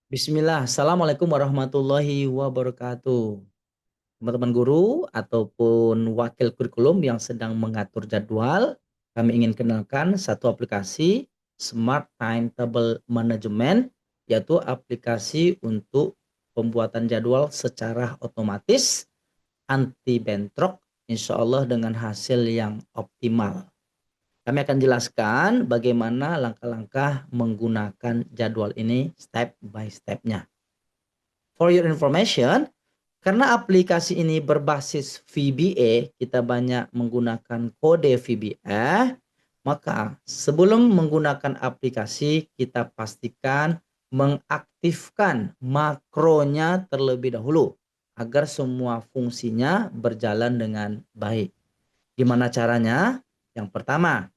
Bismillah, Assalamualaikum warahmatullahi wabarakatuh. Teman-teman guru ataupun wakil kurikulum yang sedang mengatur jadwal, kami ingin kenalkan satu aplikasi Smart Timetable Management, yaitu aplikasi untuk pembuatan jadwal secara otomatis, anti bentrok, insya Allah dengan hasil yang optimal. Kami akan jelaskan bagaimana langkah-langkah menggunakan jadwal ini step by step-nya. For your information, karena aplikasi ini berbasis VBA, kita banyak menggunakan kode VBA, maka sebelum menggunakan aplikasi, kita pastikan mengaktifkan makronya terlebih dahulu agar semua fungsinya berjalan dengan baik. Gimana caranya? Yang pertama,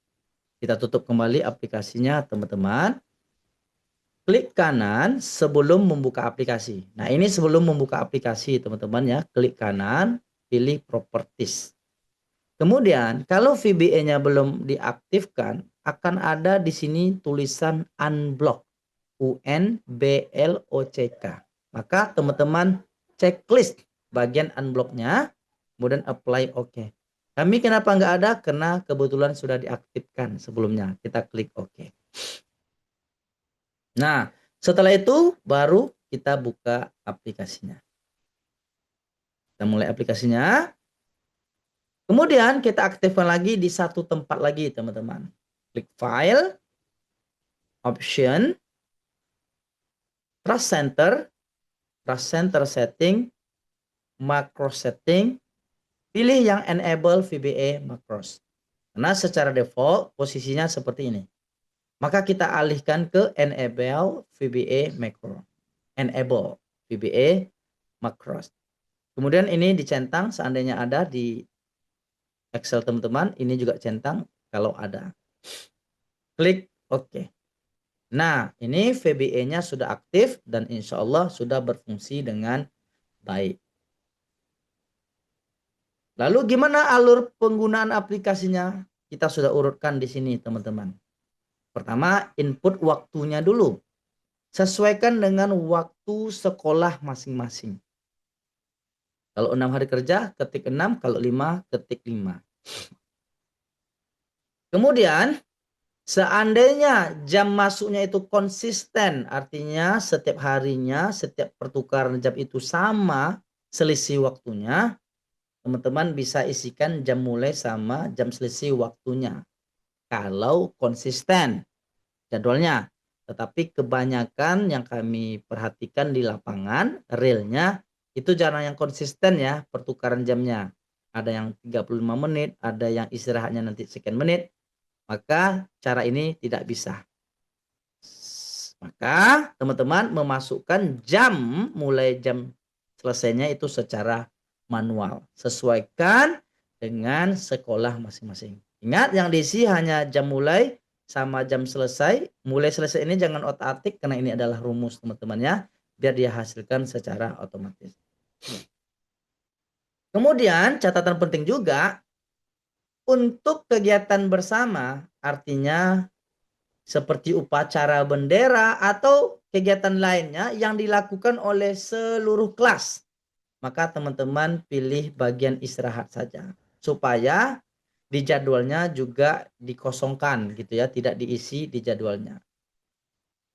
kita tutup kembali aplikasinya, teman-teman. Klik kanan sebelum membuka aplikasi. Nah, ini sebelum membuka aplikasi, teman-teman ya. Klik kanan, pilih properties. Kemudian, kalau VBA-nya belum diaktifkan, akan ada di sini tulisan unblock. UNBLOCK. Maka teman-teman checklist bagian unblock-nya, kemudian apply OK. Kami kenapa nggak ada? Karena kebetulan sudah diaktifkan sebelumnya. Kita klik OK. Nah, setelah itu baru kita buka aplikasinya. Kita mulai aplikasinya. Kemudian kita aktifkan lagi di satu tempat lagi, teman-teman. Klik File, Option, Trust Center Setting, Macro Setting. Pilih yang Enable VBA Macros. Karena secara default posisinya seperti ini. Maka kita alihkan ke Enable VBA Macro. Enable VBA Macros. Kemudian ini dicentang seandainya ada di Excel teman-teman, ini juga centang kalau ada. Klik OK. Nah, ini VBA-nya sudah aktif dan insya Allah sudah berfungsi dengan baik. Lalu gimana alur penggunaan aplikasinya? Kita sudah urutkan di sini, teman-teman. Pertama, input waktunya dulu. Sesuaikan dengan waktu sekolah masing-masing. Kalau 6 hari kerja, ketik 6. Kalau 5, ketik 5. Kemudian, seandainya jam masuknya itu konsisten, artinya setiap harinya, setiap pertukaran jam itu sama, selisih waktunya, teman-teman bisa isikan jam mulai sama jam selisih waktunya. Kalau konsisten jadwalnya. Tetapi kebanyakan yang kami perhatikan di lapangan, realnya, itu jarang yang konsisten ya pertukaran jamnya. Ada yang 35 menit, ada yang istirahatnya nanti sekian menit. Maka cara ini tidak bisa. Maka teman-teman memasukkan jam mulai jam selesainya itu secara manual. Sesuaikan dengan sekolah masing-masing. Ingat yang diisi hanya jam mulai sama jam selesai. Mulai selesai ini jangan otak-atik karena ini adalah rumus teman-teman ya. Biar dia hasilkan secara otomatis. Kemudian catatan penting juga untuk kegiatan bersama, artinya seperti upacara bendera atau kegiatan lainnya yang dilakukan oleh seluruh kelas. Maka teman-teman pilih bagian istirahat saja supaya di jadwalnya juga dikosongkan gitu ya, tidak diisi di jadwalnya.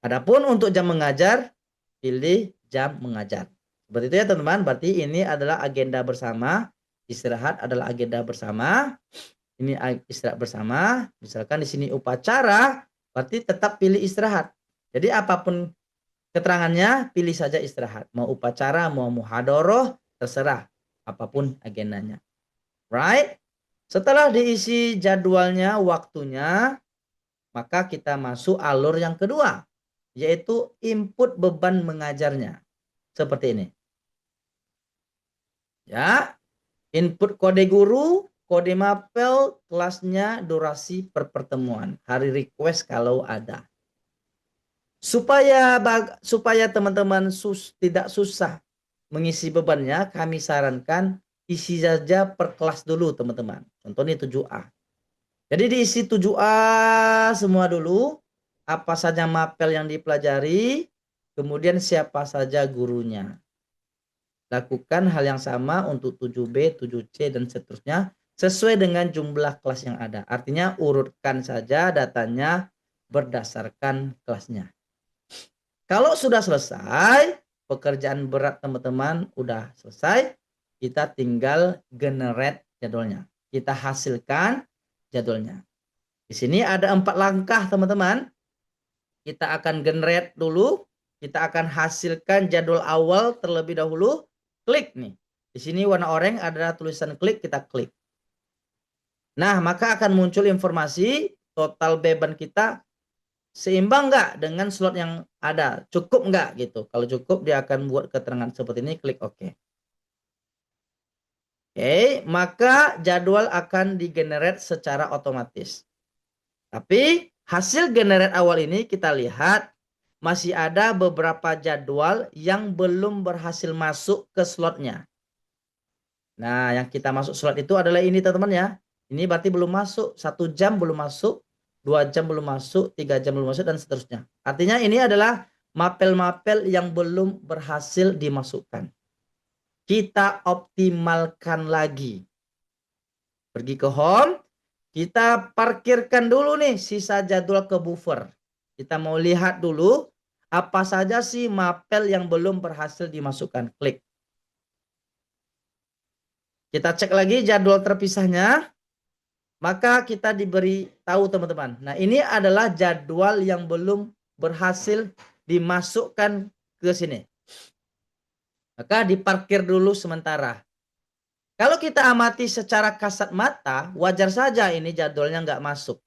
Adapun untuk jam mengajar, pilih jam mengajar. Seperti itu ya teman-teman, berarti ini adalah agenda bersama, istirahat adalah agenda bersama. Ini istirahat bersama, misalkan di sini upacara, berarti tetap pilih istirahat. Jadi apapun keterangannya, pilih saja istirahat. Mau upacara, mau muhadoroh, terserah. Apapun agendanya. Right? Setelah diisi jadwalnya, waktunya, maka kita masuk alur yang kedua, yaitu input beban mengajarnya. Seperti ini. Ya, input kode guru, kode mapel, kelasnya, durasi per pertemuan, hari request kalau ada. Supaya teman-teman tidak susah mengisi bebannya, kami sarankan isi saja per kelas dulu teman-teman. Contohnya 7A. Jadi diisi 7A semua dulu, apa saja mapel yang dipelajari, kemudian siapa saja gurunya. Lakukan hal yang sama untuk 7B, 7C, dan seterusnya sesuai dengan jumlah kelas yang ada. Artinya urutkan saja datanya berdasarkan kelasnya. Kalau sudah selesai, pekerjaan berat teman-teman udah selesai, kita tinggal generate jadwalnya. Kita hasilkan jadwalnya. Di sini ada 4 langkah teman-teman. Kita akan generate dulu, kita akan hasilkan jadwal awal terlebih dahulu. Klik nih. Di sini warna oranye ada tulisan klik, kita klik. Nah, maka akan muncul informasi total beban kita seimbang nggak dengan slot yang ada, cukup nggak gitu. Kalau cukup dia akan buat keterangan seperti ini, klik OK. Oke, maka jadwal akan digenerate secara otomatis. Tapi hasil generate awal ini kita lihat masih ada beberapa jadwal yang belum berhasil masuk ke slotnya. Nah, yang kita masuk slot itu adalah ini teman-teman ya. Ini berarti belum masuk, 1 jam belum masuk, 2 jam belum masuk, 3 jam belum masuk, dan seterusnya. Artinya ini adalah mapel-mapel yang belum berhasil dimasukkan. Kita optimalkan lagi. Pergi ke home, kita parkirkan dulu nih sisa jadwal ke buffer. Kita mau lihat dulu apa saja sih mapel yang belum berhasil dimasukkan. Klik. Kita cek lagi jadwal terpisahnya. Maka kita diberi tahu teman-teman. Nah, ini adalah jadwal yang belum berhasil dimasukkan ke sini. Maka diparkir dulu sementara. Kalau kita amati secara kasat mata, wajar saja ini jadwalnya nggak masuk.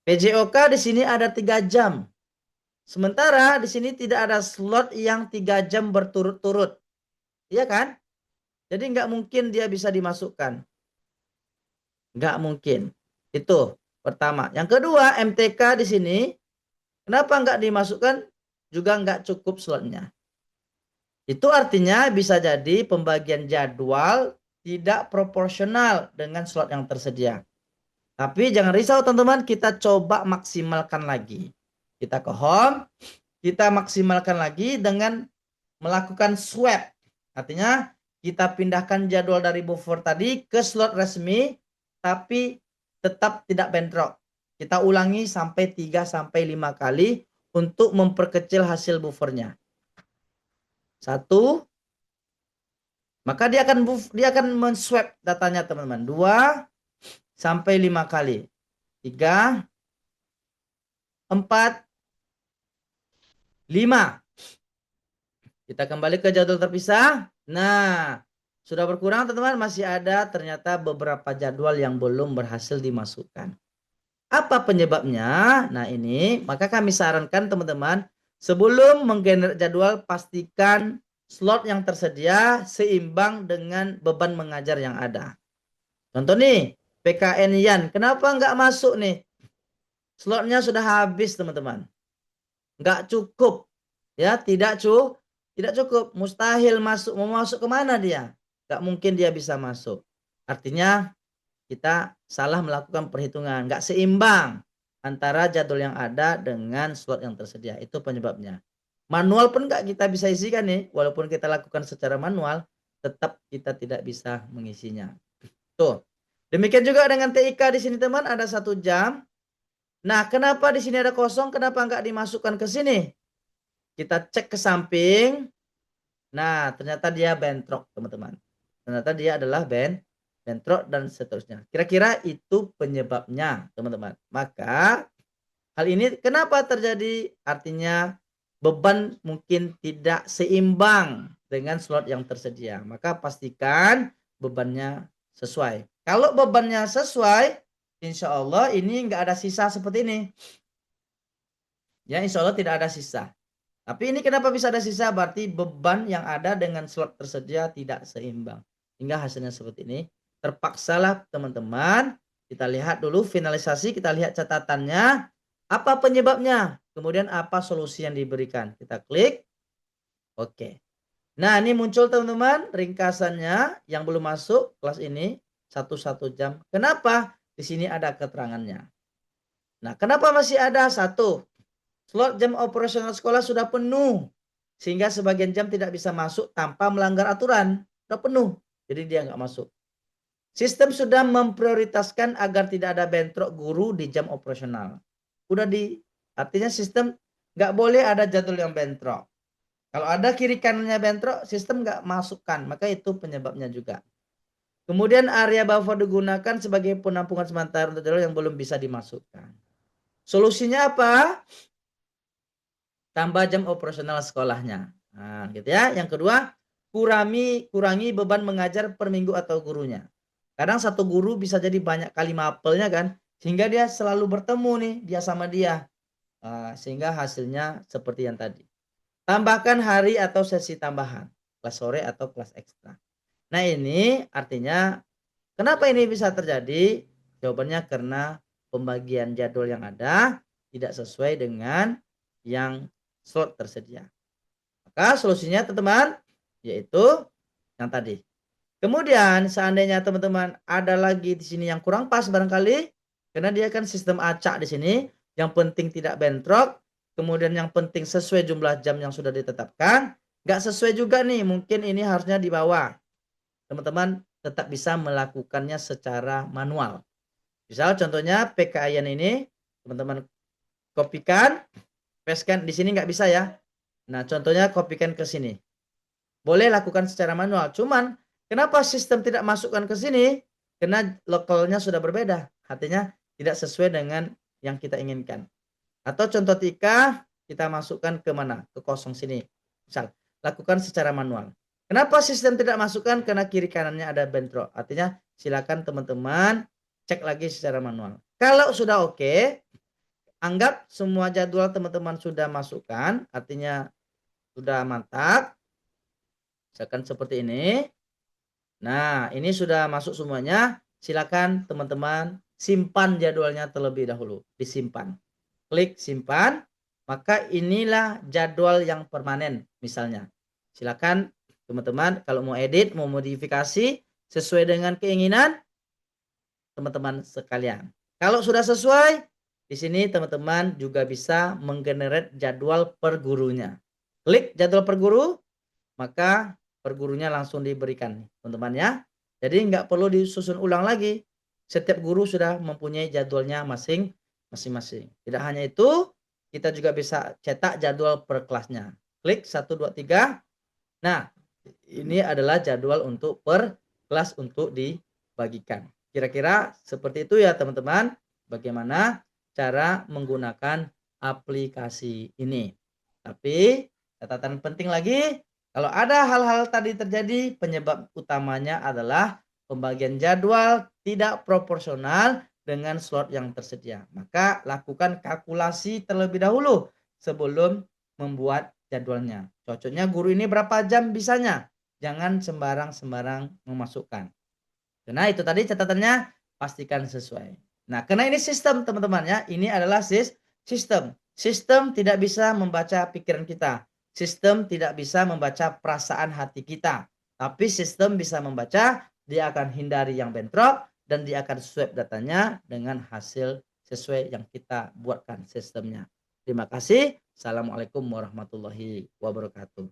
PJOK di sini ada 3 jam. Sementara di sini tidak ada slot yang 3 jam berturut-turut. Iya kan? Jadi nggak mungkin dia bisa dimasukkan. Nggak mungkin. Itu pertama. Yang kedua, MTK di sini kenapa nggak dimasukkan? Juga nggak cukup slotnya. Itu artinya bisa jadi pembagian jadwal tidak proporsional dengan slot yang tersedia. Tapi jangan risau teman-teman, kita coba maksimalkan lagi. Kita ke home, kita maksimalkan lagi dengan melakukan swap. Artinya kita pindahkan jadwal dari buffer tadi ke slot resmi, tapi tetap tidak bentrok. Kita ulangi sampai 3-5 kali untuk memperkecil hasil buffernya. 1, maka dia akan men-swap datanya teman-teman. 2-5 kali. 3, 4, 5. Kita kembali ke jadwal terpisah. Nah, sudah berkurang teman-teman, masih ada ternyata beberapa jadwal yang belum berhasil dimasukkan. Apa penyebabnya? Nah, ini maka kami sarankan teman-teman sebelum menggenerate jadwal pastikan slot yang tersedia seimbang dengan beban mengajar yang ada. Contoh nih, PKN Yan, kenapa nggak masuk nih? Slotnya sudah habis teman-teman. Nggak cukup. Ya, tidak cukup. Mustahil masuk. Mau masuk kemana dia? Nggak mungkin dia bisa masuk. Artinya kita salah melakukan perhitungan. Nggak seimbang antara jadwal yang ada dengan slot yang tersedia. Itu penyebabnya. Manual pun nggak kita bisa isikan nih. Walaupun kita lakukan secara manual, tetap kita tidak bisa mengisinya. Tuh. Demikian juga dengan TIK di sini teman, ada 1 jam. Nah, kenapa di sini ada kosong? Kenapa nggak dimasukkan ke sini? Kita cek ke samping. Nah, ternyata dia bentrok teman-teman. Ternyata dia adalah bentrok dan seterusnya. Kira-kira itu penyebabnya teman-teman. Maka hal ini kenapa terjadi? Artinya beban mungkin tidak seimbang dengan slot yang tersedia. Maka pastikan bebannya sesuai. Kalau bebannya sesuai, insya Allah ini nggak ada sisa seperti ini. Ya, insya Allah tidak ada sisa. Tapi ini kenapa bisa ada sisa? Berarti beban yang ada dengan slot tersedia tidak seimbang. Hingga hasilnya seperti ini. Terpaksalah teman-teman. Kita lihat dulu finalisasi. Kita lihat catatannya. Apa penyebabnya? Kemudian apa solusi yang diberikan? Kita klik. Oke. Nah, ini muncul teman-teman ringkasannya yang belum masuk kelas ini 1 jam. Kenapa? Di sini ada keterangannya. Nah, kenapa masih ada 1? Slot jam operasional sekolah sudah penuh, sehingga sebagian jam tidak bisa masuk tanpa melanggar aturan. Sudah penuh, jadi dia nggak masuk. Sistem sudah memprioritaskan agar tidak ada bentrok guru di jam operasional. Artinya sistem nggak boleh ada jadwal yang bentrok. Kalau ada kiri kanannya bentrok, sistem nggak masukkan, maka itu penyebabnya juga. Kemudian area buffer digunakan sebagai penampungan sementara untuk jadwal yang belum bisa dimasukkan. Solusinya apa? Tambah jam operasional sekolahnya. Nah, gitu ya. Yang kedua, kurangi beban mengajar per minggu atau gurunya. Kadang satu guru bisa jadi banyak kali mapelnya kan, sehingga dia selalu bertemu nih dia sama dia. Sehingga hasilnya seperti yang tadi. Tambahkan hari atau sesi tambahan, kelas sore atau kelas ekstra. Nah, ini artinya kenapa ini bisa terjadi? Jawabannya karena pembagian jadwal yang ada tidak sesuai dengan yang slot tersedia. Maka solusinya teman-teman yaitu yang tadi. Kemudian seandainya teman-teman ada lagi di sini yang kurang pas barangkali karena dia kan sistem acak di sini, yang penting tidak bentrok, kemudian yang penting sesuai jumlah jam yang sudah ditetapkan, nggak sesuai juga nih, mungkin ini harusnya di bawah. Teman-teman tetap bisa melakukannya secara manual. Misal contohnya PKIan ini teman-teman kopikan, pastekan di sini nggak bisa ya. Nah, contohnya kopikan ke sini. Boleh lakukan secara manual. Cuman kenapa sistem tidak masukkan ke sini? Karena lokalnya sudah berbeda. Artinya tidak sesuai dengan yang kita inginkan. Atau contoh tika kita masukkan ke mana? Ke kosong sini. Misal, lakukan secara manual. Kenapa sistem tidak masukkan? Karena kiri kanannya ada bentrok. Artinya silakan teman-teman cek lagi secara manual. Kalau sudah oke, anggap semua jadwal teman-teman sudah masukkan, artinya sudah mantap. Misalkan seperti ini. Nah, ini sudah masuk semuanya. Silakan teman-teman simpan jadwalnya terlebih dahulu. Disimpan. Klik simpan. Maka inilah jadwal yang permanen misalnya. Silakan teman-teman kalau mau edit, mau modifikasi sesuai dengan keinginan teman-teman sekalian. Kalau sudah sesuai, di sini teman-teman juga bisa menggenerate jadwal per gurunya. Klik jadwal per guru, maka per gurunya langsung diberikan teman-teman ya. Jadi nggak perlu disusun ulang lagi. Setiap guru sudah mempunyai jadwalnya masing-masing. Tidak hanya itu, kita juga bisa cetak jadwal per kelasnya. Klik 1, 2, 3. Nah, ini adalah jadwal untuk per kelas untuk dibagikan. Kira-kira seperti itu ya teman-teman. Bagaimana cara menggunakan aplikasi ini. Tapi catatan penting lagi, kalau ada hal-hal tadi terjadi, penyebab utamanya adalah pembagian jadwal tidak proporsional dengan slot yang tersedia. Maka lakukan kalkulasi terlebih dahulu sebelum membuat jadwalnya. Cocoknya guru ini berapa jam bisanya? Jangan sembarang-sembarang memasukkan. Nah, itu tadi catatannya, pastikan sesuai. Nah, karena ini sistem teman-teman ya, ini adalah sistem. Sistem tidak bisa membaca pikiran kita. Sistem tidak bisa membaca perasaan hati kita. Tapi sistem bisa membaca, dia akan hindari yang bentrok, dan dia akan swap datanya dengan hasil sesuai yang kita buatkan sistemnya. Terima kasih. Assalamualaikum warahmatullahi wabarakatuh.